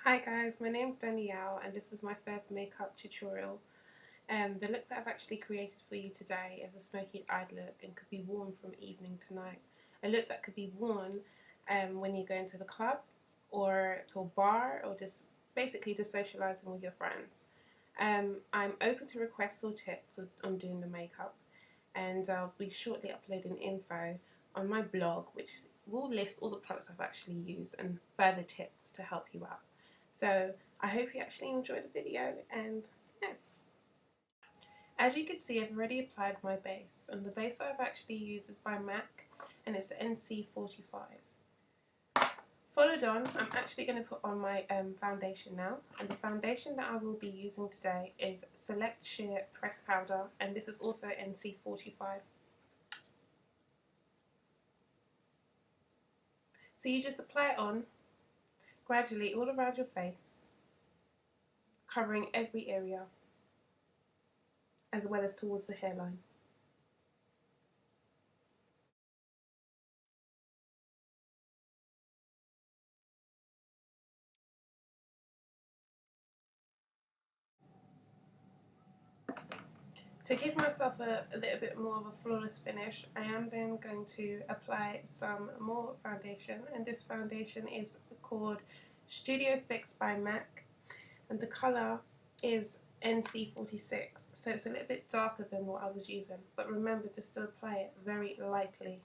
Hi guys, my name's Danielle and this is my first makeup tutorial. The look that I've actually created for you today is a smoky eyed look and could be worn from evening to night. A look that could be worn when you go into the club or to a bar or just basically just socialising with your friends. I'm open to requests or tips on doing the makeup, and I'll be shortly uploading info on my blog which will list all the products I've actually used and further tips to help you out. So I hope you actually enjoyed the video, and yeah. As you can see, I've already applied my base, and the base I've actually used is by MAC and it's the NC45. Followed on, I'm actually going to put on my foundation now, and the foundation that I will be using today is Select Sheer Press Powder, and this is also NC45. So you just apply it on gradually all around your face, covering every area as well as towards the hairline. To give myself a little bit more of a flawless finish, I am then going to apply some more foundation, and this foundation is called Studio Fix by MAC, and the colour is NC46, so it's a little bit darker than what I was using, but remember to still apply it very lightly.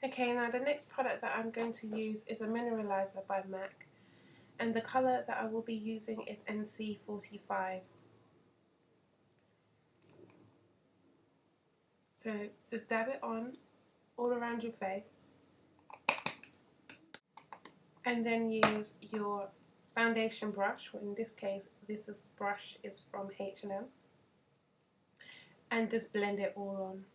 Okay, now the next product that I'm going to use is a mineralizer by MAC, and the colour that I will be using is NC45. So just dab it on all around your face, and then use your foundation brush. In this case, this brush is from H&M, and just blend it all on.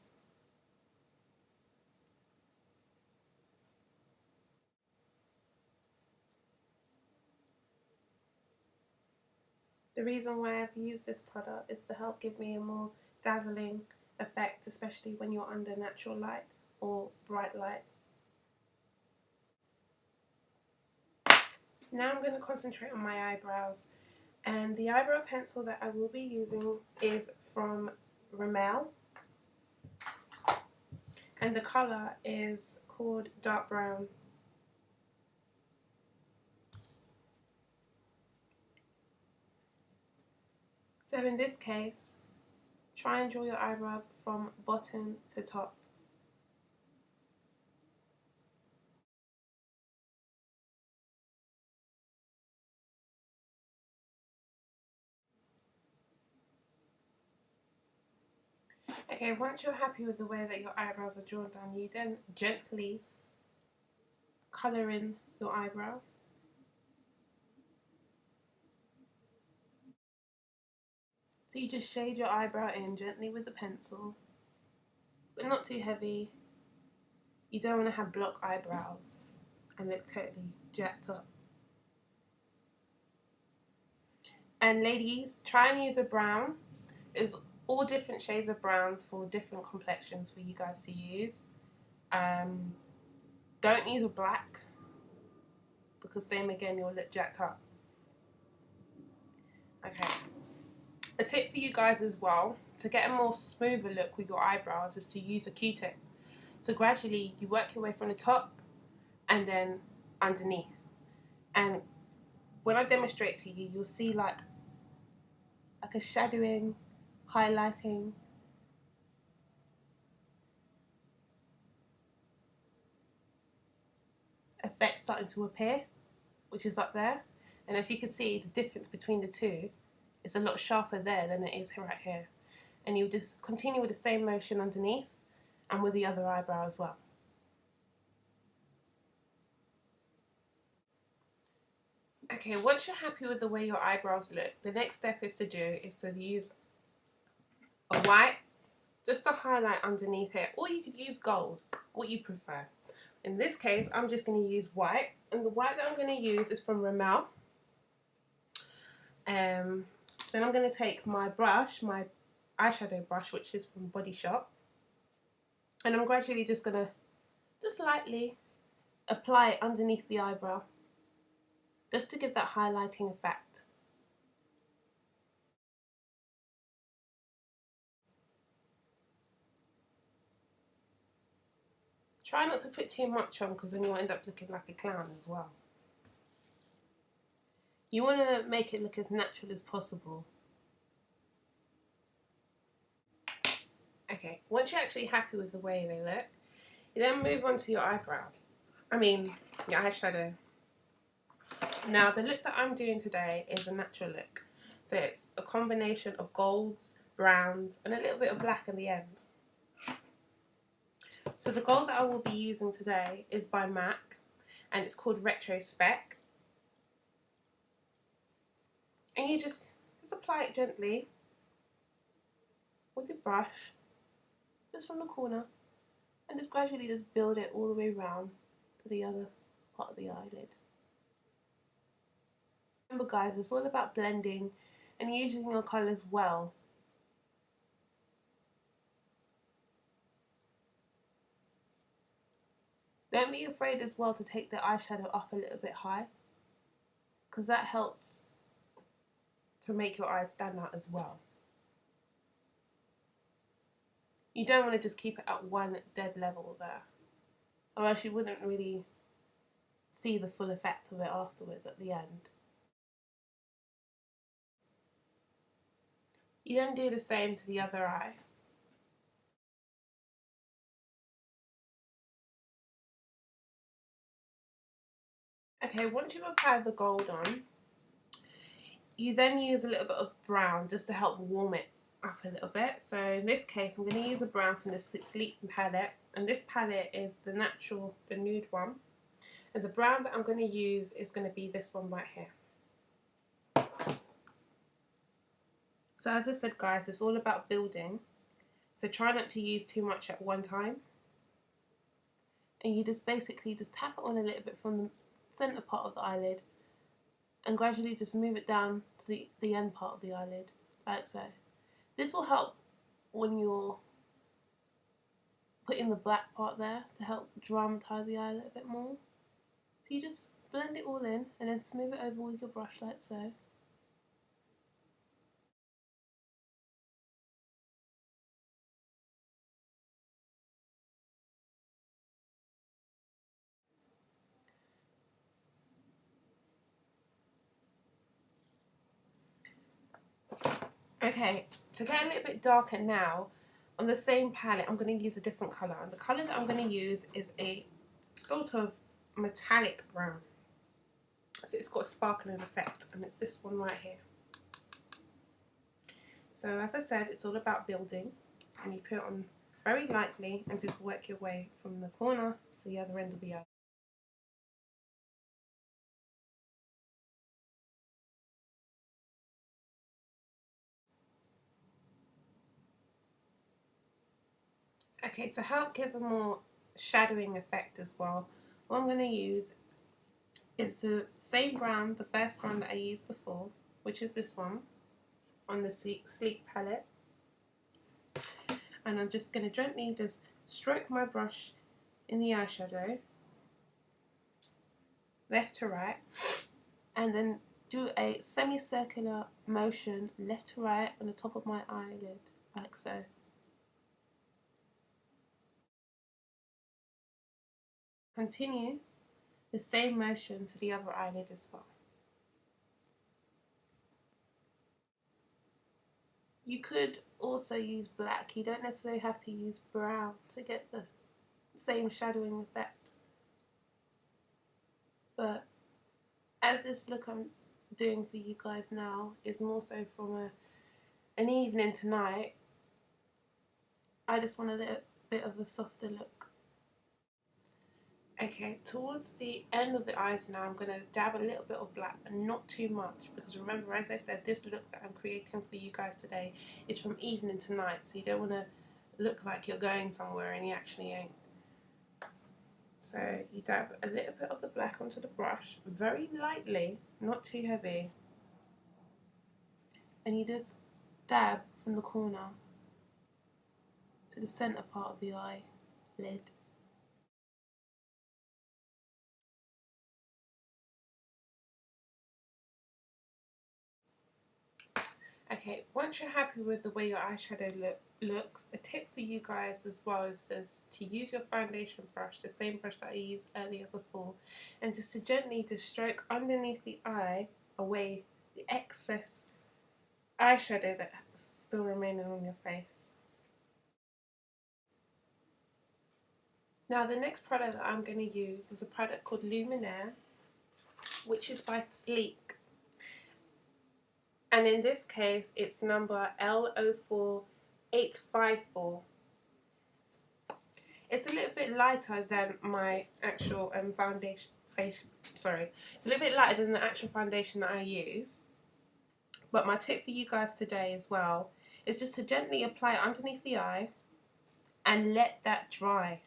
The reason why I've used this product is to help give me a more dazzling effect, especially when you're under natural light or bright light. Now I'm going to concentrate on my eyebrows, and the eyebrow pencil that I will be using is from Rimmel, and the colour is called dark brown. So in this case, try and draw your eyebrows from bottom to top. Okay, once you're happy with the way that your eyebrows are drawn down, you then gently colour in your eyebrow. So you just shade your eyebrow in gently with the pencil, but not too heavy. You don't want to have block eyebrows and look totally jacked up. And ladies, try and use a brown. There's all different shades of browns for different complexions for you guys to use. Don't use a black, because same again, you'll look jacked up. Okay. A tip for you guys as well, to get a more smoother look with your eyebrows, is to use a Q-tip. So gradually you work your way from the top and then underneath. And when I demonstrate to you, you'll see like a shadowing, highlighting, effect starting to appear, which is up there. And as you can see, the difference between the two is a lot sharper there than it is right here. And you just continue with the same motion underneath and with the other eyebrow as well. Okay, once you're happy with the way your eyebrows look, the next step is to use a white just to highlight underneath it, or you could use gold, what you prefer. In this case, I'm just going to use white, and the white that I'm going to use is from Rimmel. Then I'm going to take my brush, my eyeshadow brush, which is from Body Shop, and I'm gradually just going to just lightly apply it underneath the eyebrow, just to give that highlighting effect. Try not to put too much on, because then you'll end up looking like a clown as well. You want to make it look as natural as possible. Okay, once you're actually happy with the way they look, you then move on to your eyebrows. Your eyeshadow. Now, the look that I'm doing today is a natural look. So it's a combination of golds, browns, and a little bit of black at the end. So the gold that I will be using today is by MAC, and it's called Retro Spec. And you just apply it gently with your brush, just from the corner, and just gradually just build it all the way around to the other part of the eyelid. Remember guys, it's all about blending and using your colours well. Don't be afraid as well to take the eyeshadow up a little bit high, because that helps to make your eyes stand out as well. You don't want to just keep it at one dead level there, or else you wouldn't really see the full effect of it afterwards at the end. You then do the same to the other eye. Okay, once you've applied the gold on, you then use a little bit of brown just to help warm it up a little bit. So in this case, I'm going to use a brown from the Sleek palette, and this palette is the nude one. And the brown that I'm going to use is going to be this one right here. So as I said guys, it's all about building. So try not to use too much at one time. And you just basically just tap it on a little bit from the centre part of the eyelid, and gradually just move it down to the end part of the eyelid, like so. This will help when you're putting the black part there to help dramatize the eyelid a bit more. So you just blend it all in and then smooth it over with your brush like so. Okay, to get a little bit darker now, on the same palette I'm going to use a different colour, and the colour that I'm going to use is a sort of metallic brown. So it's got a sparkling effect, and it's this one right here. So as I said, it's all about building, and you put it on very lightly and just work your way from the corner to the other end of the eye. Okay, to help give a more shadowing effect as well, what I'm going to use is the same brown, the first one that I used before, which is this one on the Sleek palette. And I'm just going to gently just stroke my brush in the eyeshadow, left to right, and then do a semicircular motion left to right on the top of my eyelid, like so. Continue the same motion to the other eyelid as well. You could also use black. You don't necessarily have to use brown to get the same shadowing effect. But as this look I'm doing for you guys now is more so from an evening tonight, I just want a little bit of a softer look. Okay, towards the end of the eyes now, I'm going to dab a little bit of black, but not too much, because remember, as I said, this look that I'm creating for you guys today is from evening to night, so you don't want to look like you're going somewhere and you actually ain't. So you dab a little bit of the black onto the brush, very lightly, not too heavy. And you just dab from the corner to the centre part of the eyelid. Okay, once you're happy with the way your eyeshadow looks, a tip for you guys as well is this, to use your foundation brush, the same brush that I used earlier before, and just to gently just stroke underneath the eye away the excess eyeshadow that's still remaining on your face. Now the next product that I'm going to use is a product called Luminaire, which is by Sleek. And in this case, it's number L04854. It's a little bit lighter than my actual foundation. Sorry, it's a little bit lighter than the actual foundation that I use. But my tip for you guys today as well is just to gently apply it underneath the eye and let that dry.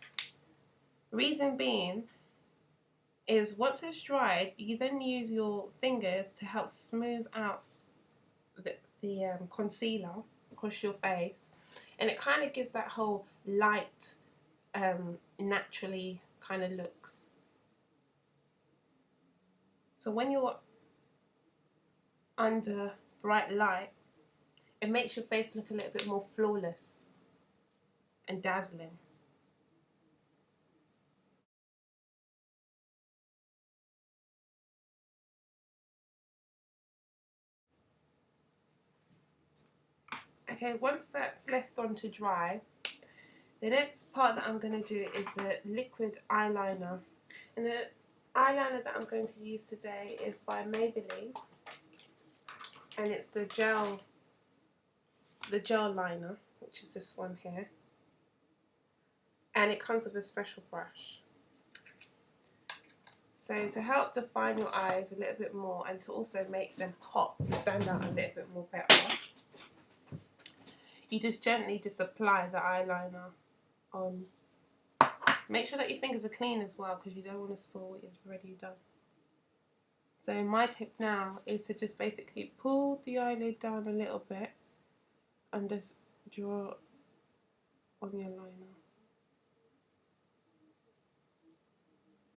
Reason being is once it's dried, you then use your fingers to help smooth out the concealer across your face, and it kind of gives that whole light, naturally kind of look. So when you're under bright light, it makes your face look a little bit more flawless and dazzling. Okay, once that's left on to dry, the next part that I'm going to do is the liquid eyeliner. And the eyeliner that I'm going to use today is by Maybelline, and it's the gel liner, which is this one here. And it comes with a special brush. So to help define your eyes a little bit more and to also make them pop, stand out a little bit more better, you just gently just apply the eyeliner on. Make sure that your fingers are clean as well, because you don't want to spoil what you've already done. So my tip now is to just basically pull the eyelid down a little bit and just draw on your liner.